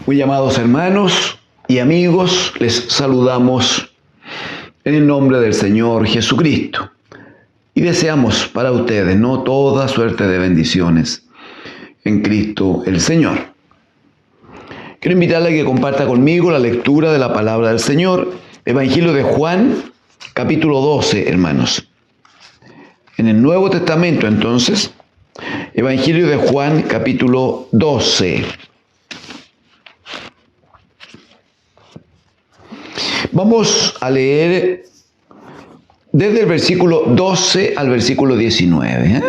Muy amados hermanos y amigos, les saludamos en el nombre del Señor Jesucristo y deseamos para ustedes toda suerte de bendiciones en Cristo el Señor. Quiero invitarle a que comparta conmigo la lectura de la palabra del Señor, Evangelio de Juan, capítulo 12, hermanos. En el Nuevo Testamento, entonces, Evangelio de Juan, capítulo 12. Vamos a leer desde el versículo 12 al versículo 19.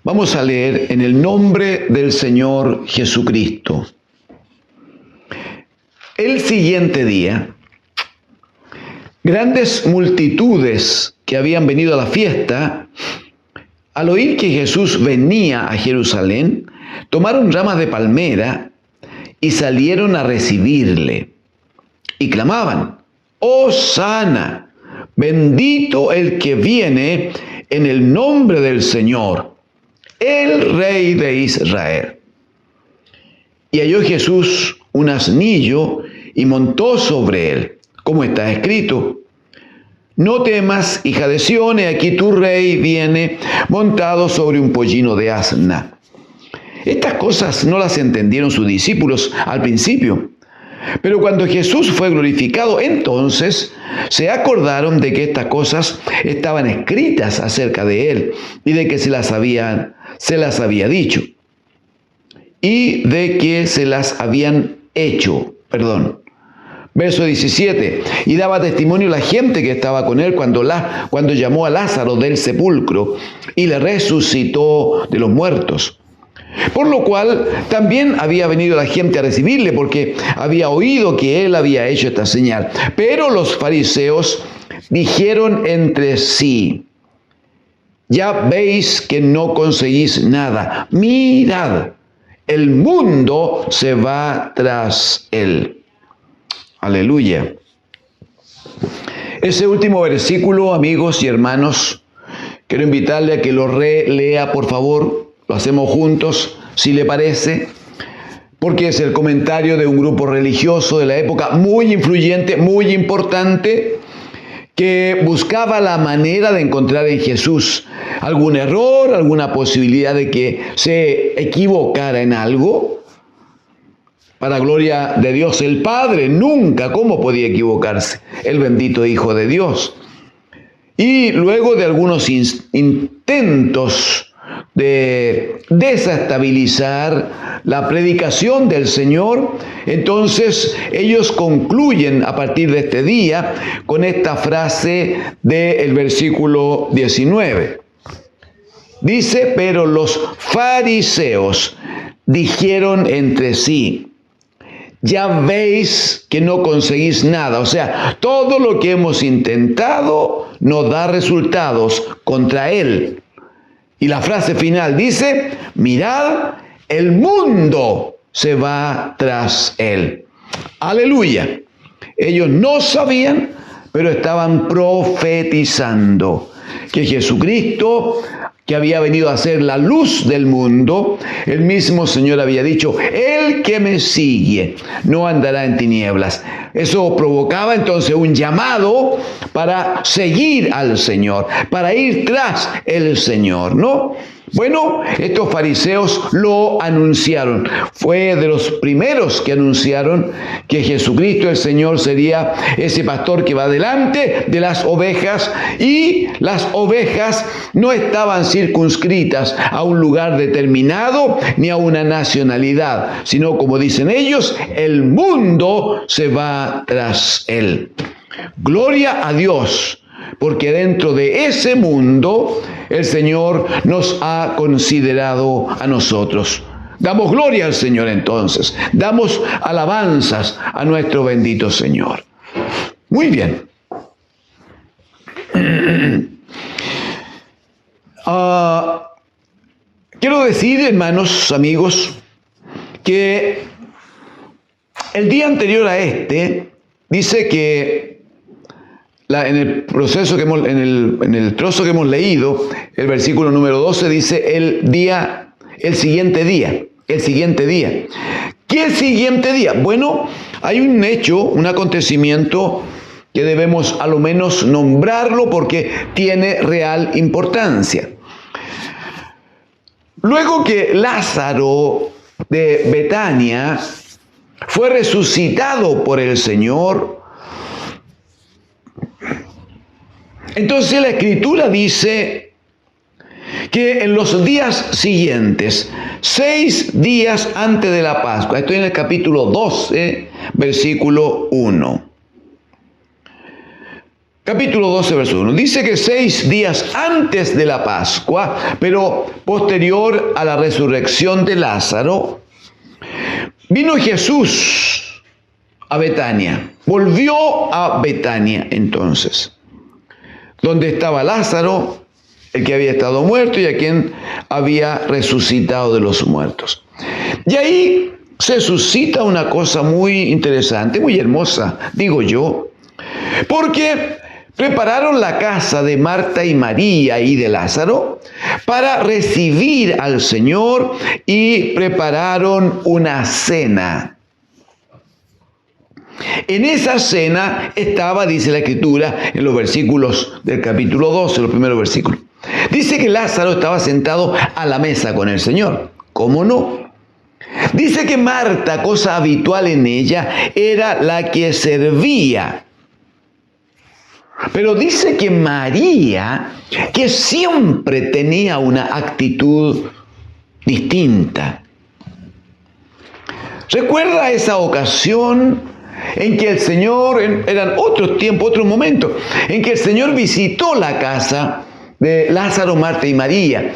Vamos a leer en el nombre del Señor Jesucristo. El siguiente día, grandes multitudes que habían venido a la fiesta, al oír que Jesús venía a Jerusalén, tomaron ramas de palmera y salieron a recibirle. Y clamaban: ¡Hosana! Bendito el que viene en el nombre del Señor, el Rey de Israel. Y halló Jesús un asnillo y montó sobre él, como está escrito: No temas, hija de Sión, he aquí tu rey viene montado sobre un pollino de asna. Estas cosas no las entendieron sus discípulos al principio. Pero cuando Jesús fue glorificado, entonces se acordaron de que estas cosas estaban escritas acerca de él y de que se las había dicho y de que se las habían hecho. Verso 17. Y daba testimonio la gente que estaba con él cuando llamó a Lázaro del sepulcro y le resucitó de los muertos. Por lo cual también había venido la gente a recibirle, porque había oído que él había hecho esta señal. Pero los fariseos dijeron entre sí: Ya veis que no conseguís nada. Mirad, el mundo se va tras él. Aleluya. Ese último versículo, amigos y hermanos, quiero invitarle a que lo relea, por favor. Lo hacemos juntos, si le parece, porque es el comentario de un grupo religioso de la época muy influyente, muy importante, que buscaba la manera de encontrar en Jesús algún error, alguna posibilidad de que se equivocara en algo. Para gloria de Dios el Padre, nunca, ¿cómo podía equivocarse el bendito Hijo de Dios? Y luego de algunos intentos de desestabilizar la predicación del Señor, entonces ellos concluyen a partir de este día con esta frase del versículo 19. Dice: pero los fariseos dijeron entre sí: Ya veis que no conseguís nada. O sea, todo lo que hemos intentado no da resultados contra él. Y la frase final dice: mirad, el mundo se va tras él. Aleluya. Ellos no sabían, pero estaban profetizando que Jesucristo, que había venido a ser la luz del mundo, el mismo Señor había dicho: el que me sigue no andará en tinieblas. Eso provocaba entonces un llamado para seguir al Señor, para ir tras el Señor, ¿no? Bueno, estos fariseos lo anunciaron. Fue de los primeros que anunciaron que Jesucristo el Señor sería ese pastor que va delante de las ovejas, y las ovejas no estaban circunscritas a un lugar determinado ni a una nacionalidad, sino, como dicen ellos, el mundo se va tras él. Gloria a Dios, porque dentro de ese mundo el Señor nos ha considerado a nosotros. Damos gloria al Señor entonces. Damos alabanzas a nuestro bendito Señor. Muy bien. Quiero decir, hermanos, amigos, que el día anterior a este dice que en el trozo que hemos leído, el versículo número 12 dice el siguiente día, ¿Qué siguiente día? Bueno, hay un hecho, un acontecimiento que debemos a lo menos nombrarlo porque tiene real importancia. Luego que Lázaro de Betania fue resucitado por el Señor, entonces la Escritura dice que en los días siguientes, 6 días antes de la Pascua, estoy en el capítulo 12, versículo 1. Capítulo 12, verso 1. Dice que 6 días antes de la Pascua, pero posterior a la resurrección de Lázaro, vino Jesús a Betania. Volvió a Betania entonces, donde estaba Lázaro, el que había estado muerto y a quien había resucitado de los muertos. Y ahí se suscita una cosa muy interesante, muy hermosa, digo yo, porque prepararon la casa de Marta y María y de Lázaro para recibir al Señor y prepararon una cena. En esa cena estaba, dice la Escritura, en los versículos del capítulo 12, los primeros versículos. Dice que Lázaro estaba sentado a la mesa con el Señor. ¿Cómo no? Dice que Marta, cosa habitual en ella, era la que servía. Pero dice que María, que siempre tenía una actitud distinta. ¿Recuerda esa ocasión en que el Señor, eran otros tiempos, otros momentos, en que el Señor visitó la casa de Lázaro, Marta y María?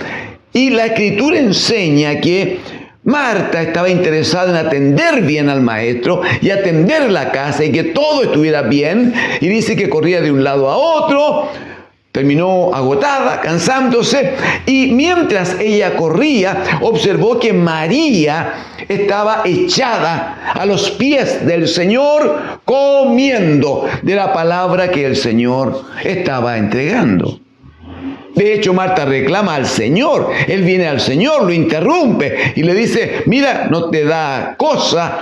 Y la Escritura enseña que Marta estaba interesada en atender bien al maestro y atender la casa y que todo estuviera bien. Y dice que corría de un lado a otro, terminó agotada, cansándose. Y mientras ella corría, observó que María estaba echada a los pies del Señor, comiendo de la palabra que el Señor estaba entregando. De hecho, Marta reclama al Señor. Él viene al Señor, lo interrumpe y le dice: mira, no te da cosa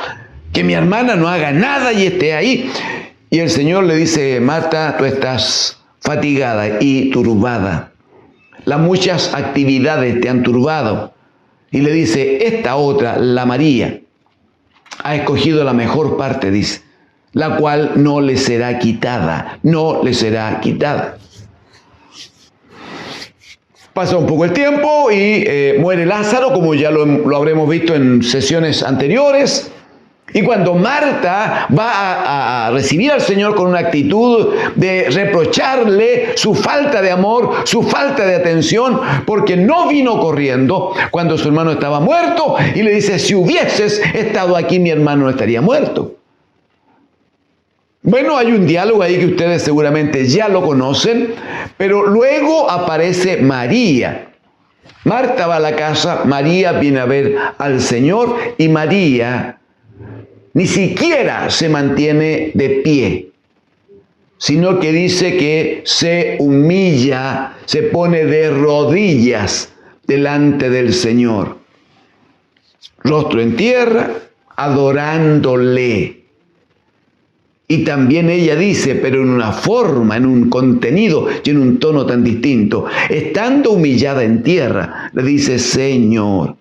que mi hermana no haga nada y esté ahí. Y el Señor le dice: Marta, tú estás fatigada y turbada. Las muchas actividades te han turbado. Y le dice: esta otra, la María, ha escogido la mejor parte, dice, la cual no le será quitada, no le será quitada. Pasa un poco el tiempo y muere Lázaro, como ya lo habremos visto en sesiones anteriores. Y cuando Marta va a recibir al Señor con una actitud de reprocharle su falta de amor, su falta de atención, porque no vino corriendo cuando su hermano estaba muerto, y le dice: si hubieses estado aquí, mi hermano no estaría muerto. Bueno, hay un diálogo ahí que ustedes seguramente ya lo conocen, pero luego aparece María. Marta va a la casa, María viene a ver al Señor y María ni siquiera se mantiene de pie, sino que dice que se humilla, se pone de rodillas delante del Señor, rostro en tierra, adorándole. Y también ella dice, pero en una forma, en un contenido y en un tono tan distinto, estando humillada en tierra, le dice: Señor,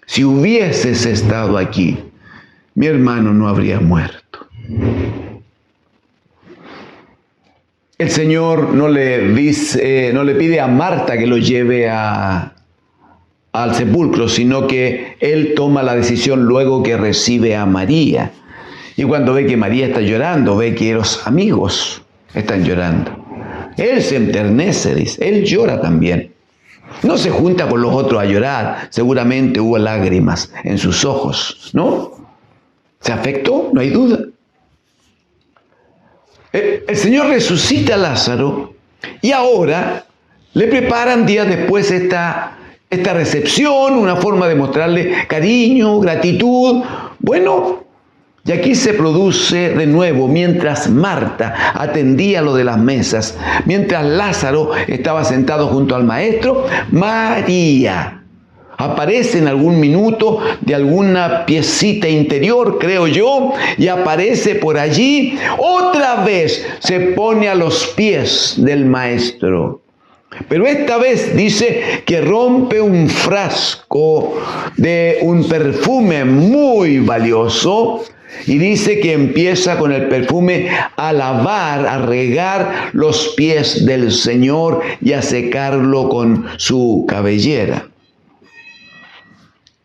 si hubieses estado aquí, mi hermano no habría muerto. El Señor no le pide a Marta que lo lleve al sepulcro, sino que Él toma la decisión luego que recibe a María. Y cuando ve que María está llorando, ve que los amigos están llorando. Él se enternece, dice, Él llora también. No se junta con los otros a llorar, seguramente hubo lágrimas en sus ojos, ¿no? ¿Se afectó? No hay duda. El Señor resucita a Lázaro y ahora le preparan días después esta recepción, una forma de mostrarle cariño, gratitud. Bueno, y aquí se produce de nuevo, mientras Marta atendía lo de las mesas, mientras Lázaro estaba sentado junto al maestro, María aparece en algún minuto de alguna piecita interior, creo yo, y aparece por allí. Otra vez se pone a los pies del maestro. Pero esta vez dice que rompe un frasco de un perfume muy valioso y dice que empieza con el perfume a lavar, a regar los pies del Señor y a secarlo con su cabellera.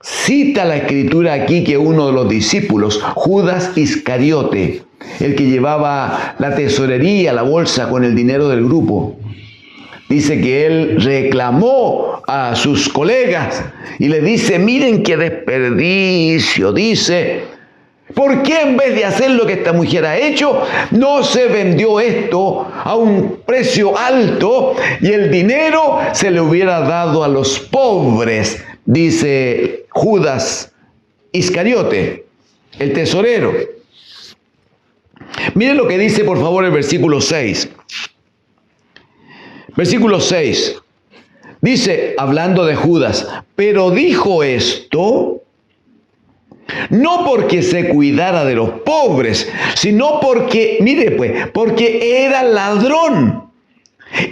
Cita la Escritura aquí que uno de los discípulos, Judas Iscariote, el que llevaba la tesorería, la bolsa con el dinero del grupo, dice que él reclamó a sus colegas y le dice, miren qué desperdicio, dice, ¿por qué en vez de hacer lo que esta mujer ha hecho, no se vendió esto a un precio alto y el dinero se le hubiera dado a los pobres? Dice Judas Iscariote, el tesorero. Miren lo que dice por favor el versículo 6. Versículo 6, dice, hablando de Judas, pero dijo esto no porque se cuidara de los pobres, sino porque, mire pues, porque era ladrón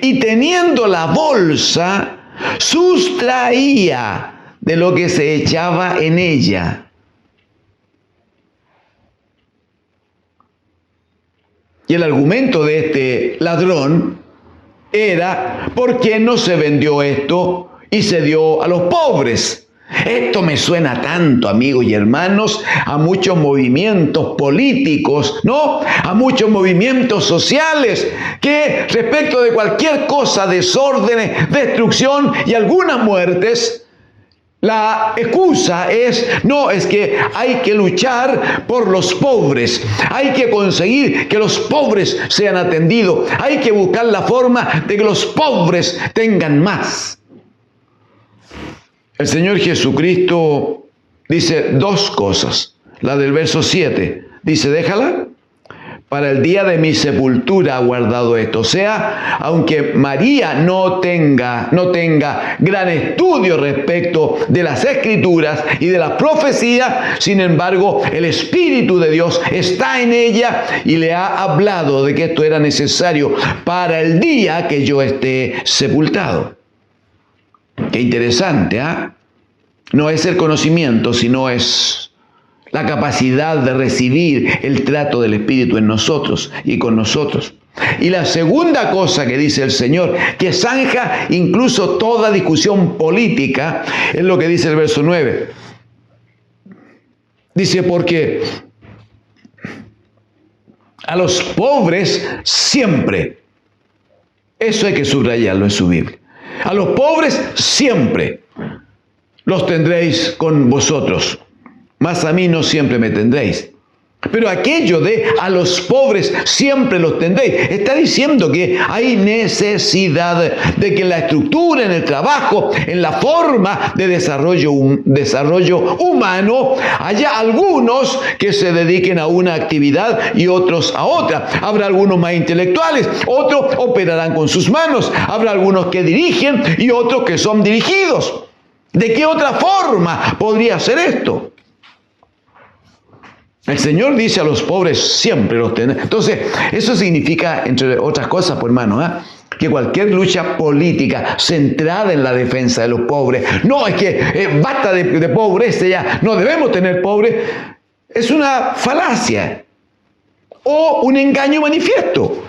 y teniendo la bolsa, sustraía de lo que se echaba en ella. Y el argumento de este ladrón era, ¿por qué no se vendió esto y se dio a los pobres? Esto me suena tanto, amigos y hermanos, a muchos movimientos políticos, ¿no? A muchos movimientos sociales que respecto de cualquier cosa, desórdenes, destrucción y algunas muertes, la excusa es, no, es que hay que luchar por los pobres, hay que conseguir que los pobres sean atendidos, hay que buscar la forma de que los pobres tengan más. El Señor Jesucristo dice dos cosas. La del verso 7, dice, déjala, para el día de mi sepultura ha guardado esto. O sea, aunque María no tenga gran estudio respecto de las Escrituras y de la profecía, sin embargo, el Espíritu de Dios está en ella y le ha hablado de que esto era necesario para el día que yo esté sepultado. Qué interesante, ¿ah? No es el conocimiento, sino es la capacidad de recibir el trato del Espíritu en nosotros y con nosotros. Y la segunda cosa que dice el Señor, que zanja incluso toda discusión política, es lo que dice el verso 9. Dice, porque a los pobres siempre, eso hay que subrayarlo en su Biblia, a los pobres siempre los tendréis con vosotros, mas a mí no siempre me tendréis. Pero aquello de a los pobres siempre los tendréis, está diciendo que hay necesidad de que en la estructura, en el trabajo, en la forma de desarrollo humano, haya algunos que se dediquen a una actividad y otros a otra. Habrá algunos más intelectuales, otros operarán con sus manos, habrá algunos que dirigen y otros que son dirigidos. ¿De qué otra forma podría ser esto? El Señor dice a los pobres siempre los tendré. Entonces, eso significa, entre otras cosas, pues hermano, que cualquier lucha política centrada en la defensa de los pobres, no es que basta de pobreza ya, no debemos tener pobres, es una falacia o un engaño manifiesto.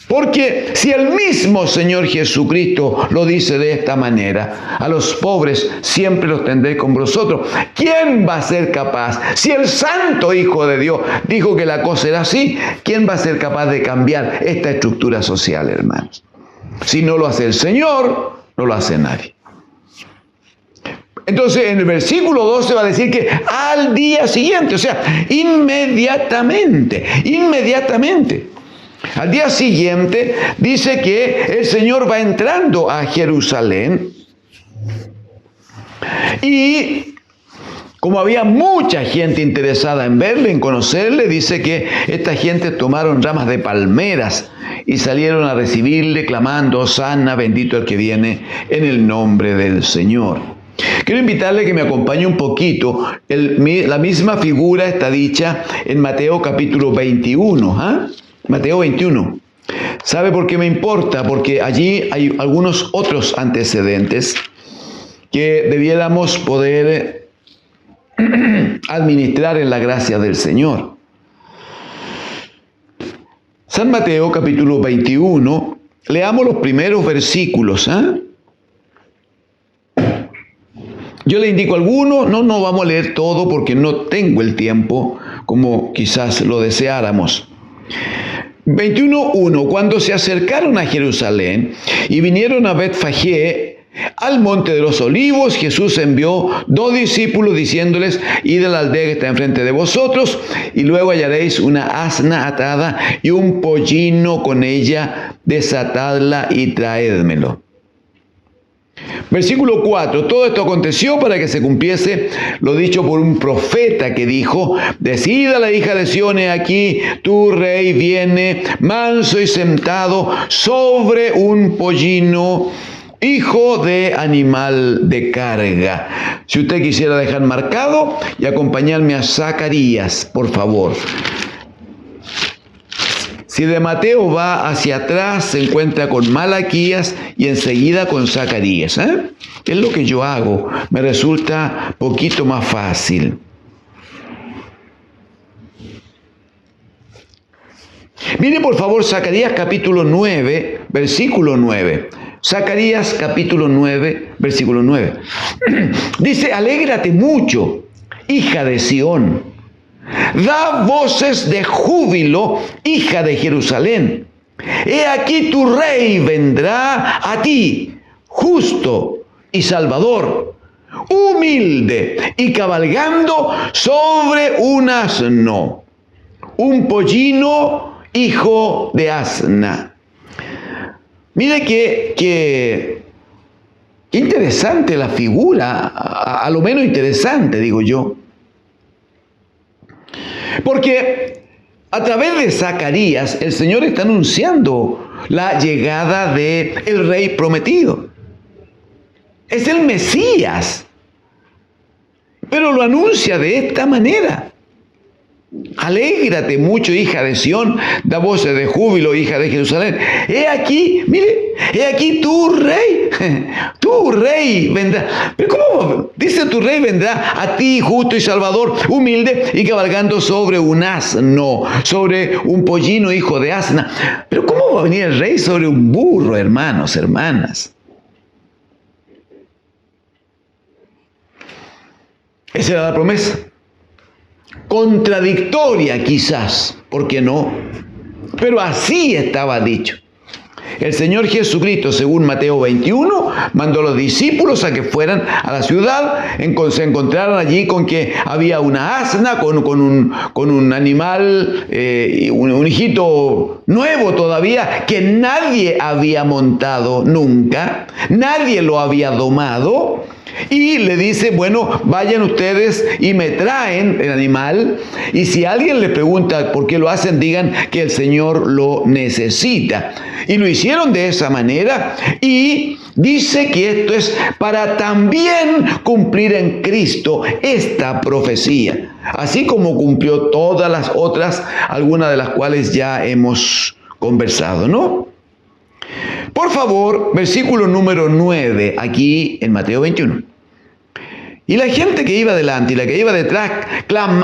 Porque si el mismo Señor Jesucristo lo dice de esta manera, a los pobres siempre los tendré con vosotros, ¿quién va a ser capaz? Si el Santo Hijo de Dios dijo que la cosa era así, ¿quién va a ser capaz de cambiar esta estructura social, hermanos? Si no lo hace el Señor, no lo hace nadie. Entonces, en el versículo 12 va a decir que al día siguiente, o sea, inmediatamente. Al día siguiente dice que el Señor va entrando a Jerusalén y como había mucha gente interesada en verle, en conocerle, dice que esta gente tomaron ramas de palmeras y salieron a recibirle clamando, Hosana, bendito el que viene en el nombre del Señor. Quiero invitarle a que me acompañe un poquito. La misma figura está dicha en Mateo capítulo 21. Mateo 21. ¿Sabe por qué me importa? Porque allí hay algunos otros antecedentes que debiéramos poder administrar en la gracia del Señor. San Mateo capítulo 21, leamos los primeros versículos. Yo le indico algunos, no vamos a leer todo porque no tengo el tiempo como quizás lo deseáramos. 21:1. Cuando se acercaron a Jerusalén y vinieron a Betfagé, al monte de los olivos, Jesús envió 2 discípulos diciéndoles: id a la aldea que está enfrente de vosotros, y luego hallaréis una asna atada y un pollino con ella, desatadla y traédmelo. Versículo 4. Todo esto aconteció para que se cumpliese lo dicho por un profeta que dijo: decid a la hija de Sión, he aquí tu rey viene manso y sentado sobre un pollino, hijo de animal de carga. Si usted quisiera dejar marcado y acompañarme a Zacarías, por favor. Si de Mateo va hacia atrás, se encuentra con Malaquías y enseguida con Zacarías. Es lo que yo hago. Me resulta poquito más fácil. Mire por favor Zacarías capítulo 9, versículo 9. Zacarías capítulo 9, versículo 9. Dice: alégrate mucho, hija de Sión. Da voces de júbilo, hija de Jerusalén. He aquí tu rey vendrá a ti, justo y salvador, humilde y cabalgando sobre un asno, un pollino, hijo de asna. Mire que interesante la figura, a lo menos interesante, digo yo. Porque a través de Zacarías el Señor está anunciando la llegada del rey prometido. Es el Mesías, pero lo anuncia de esta manera: alégrate mucho, hija de Sión, da voces de júbilo, hija de Jerusalén. He aquí, mire, he aquí tu rey vendrá. Pero ¿cómo dice tu rey vendrá a ti, justo y salvador, humilde y cabalgando sobre un asno, sobre un pollino, hijo de asna? Pero ¿cómo va a venir el rey sobre un burro, hermanos, hermanas? Esa era la promesa. Contradictoria quizás, ¿por qué no? Pero así estaba dicho. El Señor Jesucristo, según Mateo 21, mandó a los discípulos a que fueran a la ciudad, se encontraron allí con que había una asna, con un animal, un hijito nuevo todavía, que nadie había montado nunca, nadie lo había domado. Y le dice: bueno, vayan ustedes y me traen el animal, y si alguien les pregunta por qué lo hacen, digan que el Señor lo necesita. Y lo hicieron de esa manera, y dice que esto es para también cumplir en Cristo esta profecía, así como cumplió todas las otras, algunas de las cuales ya hemos conversado, ¿no? Por favor, versículo número 9, aquí en Mateo 21. Y la gente que iba delante y la que iba detrás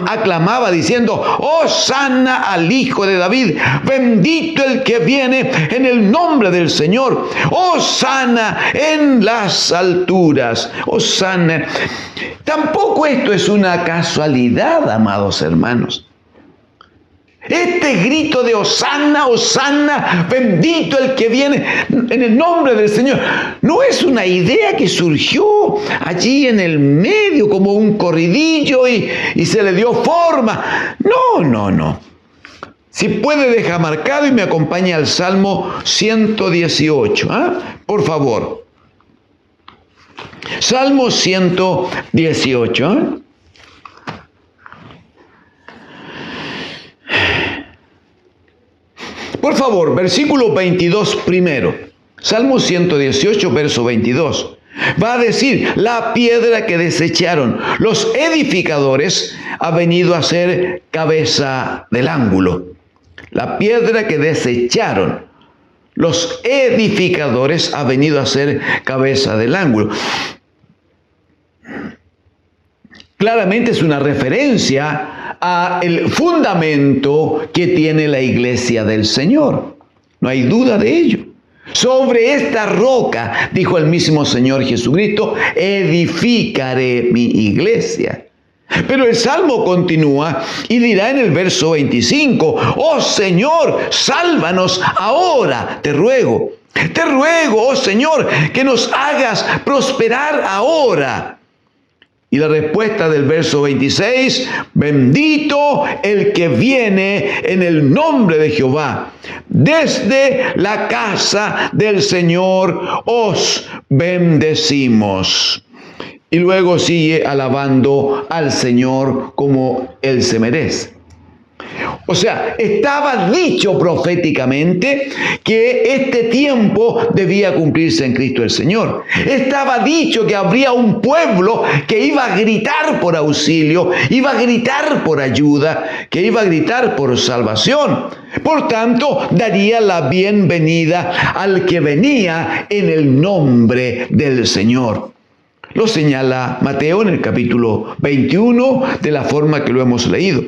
aclamaba diciendo: Hosana al Hijo de David, bendito el que viene en el nombre del Señor, Hosana en las alturas, Hosana. Tampoco esto es una casualidad, amados hermanos. Este grito de Hosana, Hosana, bendito el que viene en el nombre del Señor, no es una idea que surgió allí en el medio como un corridillo y se le dio forma. No. Si puede, deja marcado y me acompaña al Salmo 118. Por favor. Salmo 118. Por favor, versículo 22 primero. Salmo 118, verso 22. Va a decir, la piedra que desecharon los edificadores ha venido a ser cabeza del ángulo. La piedra que desecharon los edificadores ha venido a ser cabeza del ángulo. Claramente es una referencia al fundamento que tiene la iglesia del Señor. No hay duda de ello. Sobre esta roca, dijo el mismo Señor Jesucristo, edificaré mi iglesia. Pero el Salmo continúa y dirá en el verso 25, oh Señor, sálvanos ahora, te ruego, oh Señor, que nos hagas prosperar ahora. Y la respuesta del verso 26, bendito el que viene en el nombre de Jehová. Desde la casa del Señor os bendecimos. Y luego sigue alabando al Señor como Él se merece. O sea, estaba dicho proféticamente que este tiempo debía cumplirse en Cristo el Señor. Estaba dicho que habría un pueblo que iba a gritar por auxilio, iba a gritar por ayuda, que iba a gritar por salvación. Por tanto, daría la bienvenida al que venía en el nombre del Señor. Lo señala Mateo en el capítulo 21 de la forma que lo hemos leído.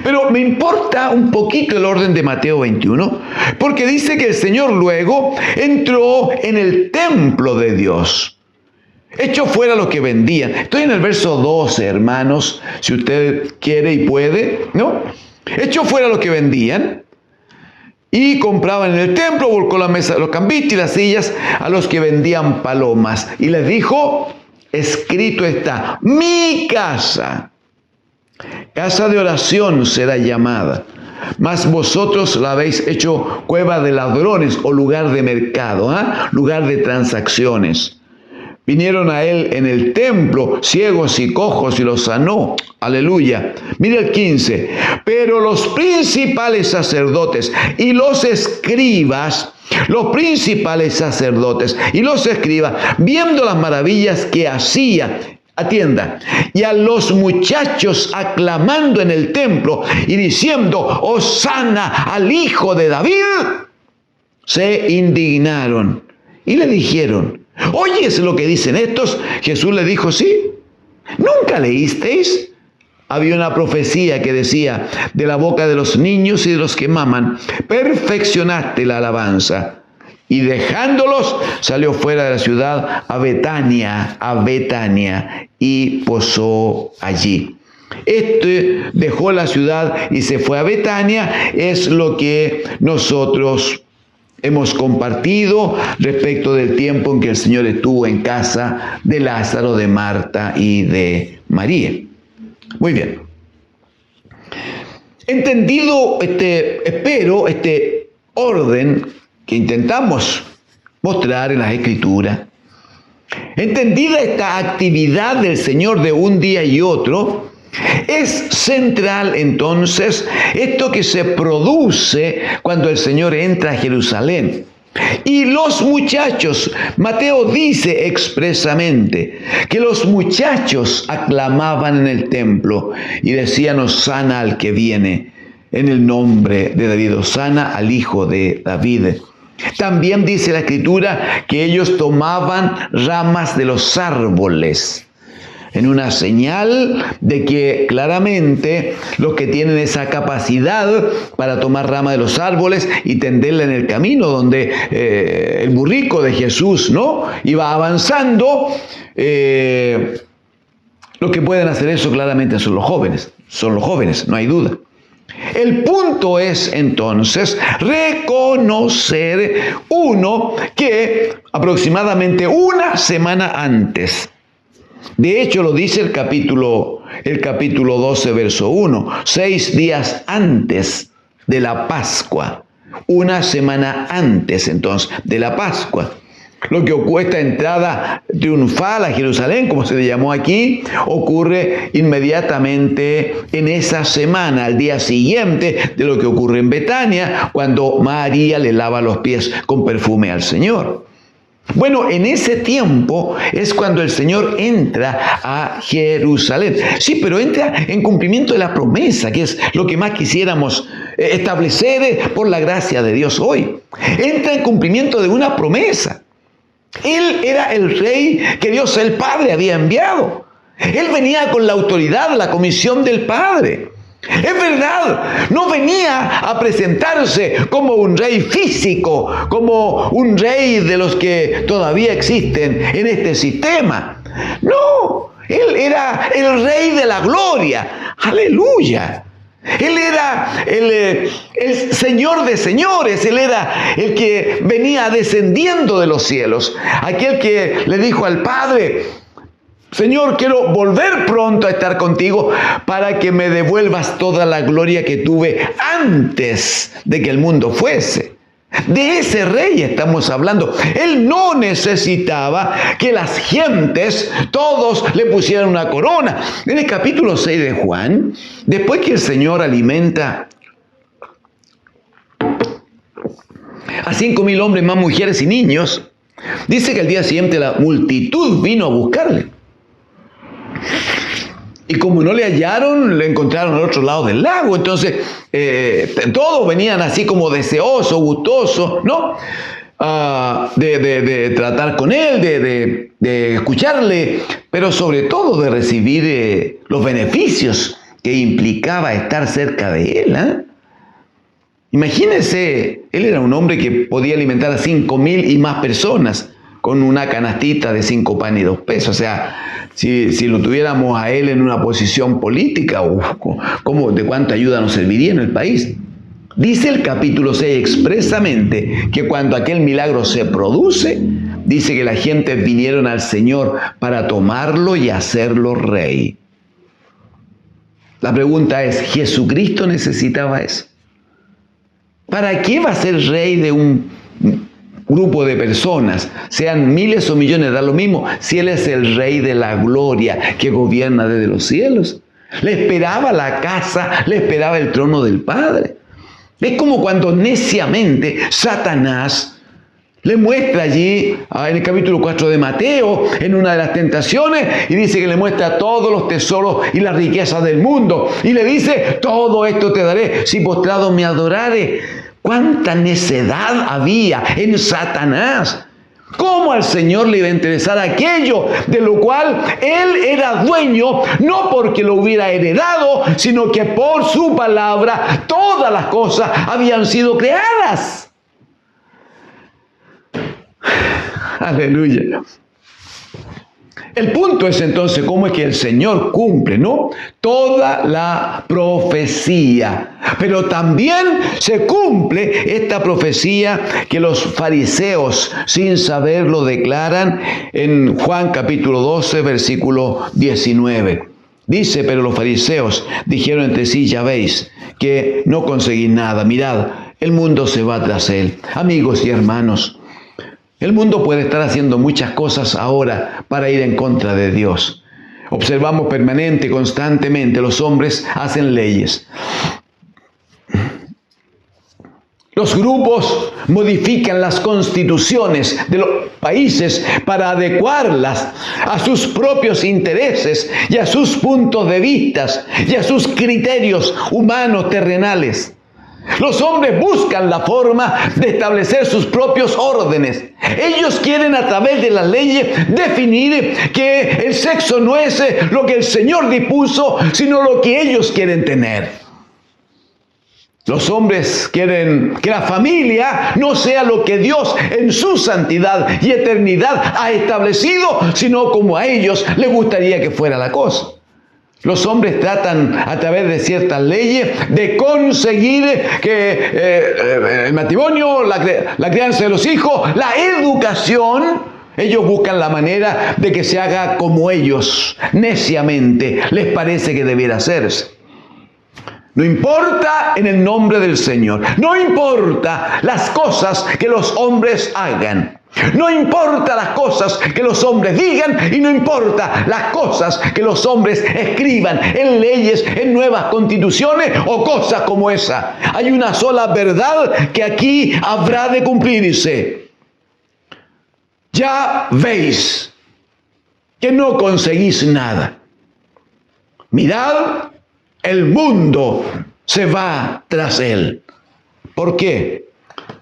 Pero me importa un poquito el orden de Mateo 21, porque dice que el Señor luego entró en el templo de Dios. Echó fuera lo que vendían. Estoy en el verso 12, hermanos, si usted quiere y puede, ¿no? Echó fuera lo que vendían y compraban en el templo, volcó la mesa de los cambistas y las sillas a los que vendían palomas. Y les dijo, escrito está, mi casa de oración será llamada, mas vosotros la habéis hecho cueva de ladrones o lugar de mercado, lugar de transacciones. Vinieron a él en el templo ciegos y cojos y los sanó. Aleluya. Mire el 15. Pero los principales sacerdotes y los escribas, viendo las maravillas que hacía, atienda, y a los muchachos aclamando en el templo y diciendo, Hosana al Hijo de David, se indignaron y le dijeron, ¿oyes lo que dicen estos? Jesús le dijo, sí. ¿Nunca leísteis? Había una profecía que decía, de la boca de los niños y de los que maman, perfeccionaste la alabanza. Y dejándolos, salió fuera de la ciudad a Betania, y posó allí. Dejó la ciudad y se fue a Betania, es lo que nosotros hemos compartido respecto del tiempo en que el Señor estuvo en casa de Lázaro, de Marta y de María. Muy bien. Entendido este orden que intentamos mostrar en las Escrituras, entendida esta actividad del Señor de un día y otro, es central entonces esto que se produce cuando el Señor entra a Jerusalén. Y los muchachos, Mateo dice expresamente que los muchachos aclamaban en el templo y decían, Hosana al que viene en el nombre de David, Hosana al Hijo de David. También dice la Escritura que ellos tomaban ramas de los árboles, en una señal de que claramente los que tienen esa capacidad para tomar ramas de los árboles y tenderla en el camino donde el burrico de Jesús, ¿no?, iba avanzando, los que pueden hacer eso claramente son los jóvenes, no hay duda. El punto es entonces reconocer que aproximadamente una semana antes, de hecho lo dice el capítulo 12, verso 1, 6 días antes de la Pascua, una semana antes entonces de la Pascua. Lo que ocurre, esta entrada triunfal a Jerusalén, como se le llamó aquí, ocurre inmediatamente en esa semana, al día siguiente de lo que ocurre en Betania, cuando María le lava los pies con perfume al Señor. Bueno, en ese tiempo es cuando el Señor entra a Jerusalén. Sí, pero entra en cumplimiento de la promesa, que es lo que más quisiéramos establecer por la gracia de Dios hoy. Entra en cumplimiento de una promesa. Él era el rey que Dios el Padre había enviado. Él venía con la autoridad, la comisión del Padre. Es verdad, no venía a presentarse como un rey físico, como un rey de los que todavía existen en este sistema. No, Él era el rey de la gloria. Aleluya. Él era el Señor de señores. Él era el que venía descendiendo de los cielos. Aquel que le dijo al Padre: Señor, quiero volver pronto a estar contigo para que me devuelvas toda la gloria que tuve antes de que el mundo fuese. De ese rey estamos hablando. Él no necesitaba que las gentes, todos le pusieran una corona. En el capítulo 6 de Juan, después que el Señor alimenta a 5,000 hombres, más mujeres y niños, dice que al día siguiente la multitud vino a buscarle. Y como no le hallaron, le encontraron al otro lado del lago. Entonces, todos venían así como deseosos, gustosos, ¿no? De tratar con él, de escucharle, pero sobre todo de recibir los beneficios que implicaba estar cerca de él, ¿eh? Imagínense, él era un hombre que podía alimentar a 5,000 y más personas con una canastita de 5 panes y 2 pesos. O sea, si lo tuviéramos a él en una posición política, ¿de cuánta ayuda nos serviría en el país? Dice el capítulo 6 expresamente que cuando aquel milagro se produce, dice que la gente vinieron al Señor para tomarlo y hacerlo rey. La pregunta es, ¿Jesucristo necesitaba eso? ¿Para qué va a ser rey de un grupo de personas, sean miles o millones, da lo mismo, si Él es el Rey de la gloria que gobierna desde los cielos? Le esperaba la casa, le esperaba el trono del Padre. Es como cuando neciamente Satanás le muestra allí, en el capítulo 4 de Mateo, en una de las tentaciones, y dice que le muestra todos los tesoros y las riquezas del mundo, y le dice: todo esto te daré si postrado me adorares. ¡Cuánta necedad había en Satanás! ¿Cómo al Señor le iba a interesar aquello de lo cual Él era dueño, no porque lo hubiera heredado, sino que por su palabra todas las cosas habían sido creadas? Aleluya. El punto es entonces cómo es que el Señor cumple, ¿no?, toda la profecía. Pero también se cumple esta profecía que los fariseos sin saberlo declaran en Juan capítulo 12, versículo 19. Dice: pero los fariseos dijeron entre sí: ya veis que no conseguís nada. Mirad, el mundo se va tras él. Amigos y hermanos, el mundo puede estar haciendo muchas cosas ahora para ir en contra de Dios. Observamos constantemente, los hombres hacen leyes. Los grupos modifican las constituciones de los países para adecuarlas a sus propios intereses y a sus puntos de vista y a sus criterios humanos terrenales. Los hombres buscan la forma de establecer sus propios órdenes. Ellos quieren a través de las leyes definir que el sexo no es lo que el Señor dispuso, sino lo que ellos quieren tener. Los hombres quieren que la familia no sea lo que Dios en su santidad y eternidad ha establecido, sino como a ellos les gustaría que fuera la cosa. Los hombres tratan a través de ciertas leyes de conseguir que el matrimonio, la crianza de los hijos, la educación, ellos buscan la manera de que se haga como ellos neciamente les parece que debiera hacerse. No importa en el nombre del Señor, no importa las cosas que los hombres hagan. No importa las cosas que los hombres digan y no importa las cosas que los hombres escriban en leyes, en nuevas constituciones o cosas como esa. Hay una sola verdad que aquí habrá de cumplirse. Ya veis que no conseguís nada. Mirad, el mundo se va tras él. ¿Por qué?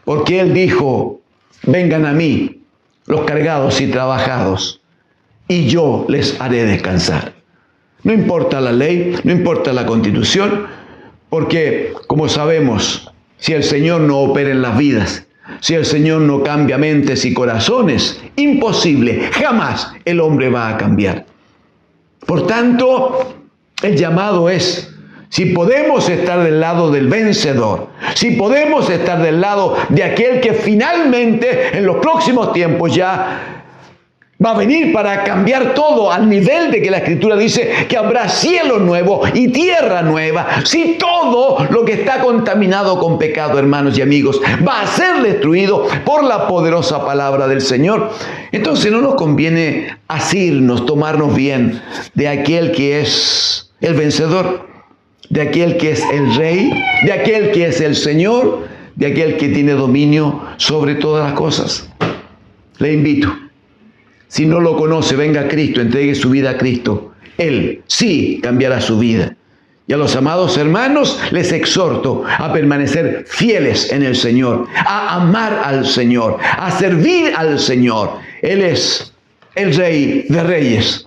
Porque él dijo, vengan a mí, los cargados y trabajados, y yo les haré descansar. No importa la ley, no importa la Constitución, porque, como sabemos, si el Señor no opera en las vidas, si el Señor no cambia mentes y corazones, imposible, jamás el hombre va a cambiar. Por tanto, el llamado es, si podemos estar del lado del vencedor, si podemos estar del lado de aquel que finalmente en los próximos tiempos ya va a venir para cambiar todo al nivel de que la Escritura dice que habrá cielo nuevo y tierra nueva. Si todo lo que está contaminado con pecado, hermanos y amigos, va a ser destruido por la poderosa palabra del Señor, entonces no nos conviene asirnos, tomarnos bien de aquel que es el vencedor, de aquel que es el Rey, de aquel que es el Señor, de aquel que tiene dominio sobre todas las cosas. Le invito. Si no lo conoce, venga a Cristo, entregue su vida a Cristo. Él sí cambiará su vida. Y a los amados hermanos les exhorto a permanecer fieles en el Señor, a amar al Señor, a servir al Señor. Él es el Rey de Reyes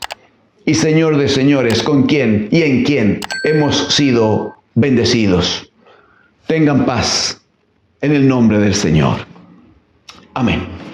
y Señor de señores, con quien y en quien hemos sido bendecidos. Tengan paz en el nombre del Señor. Amén.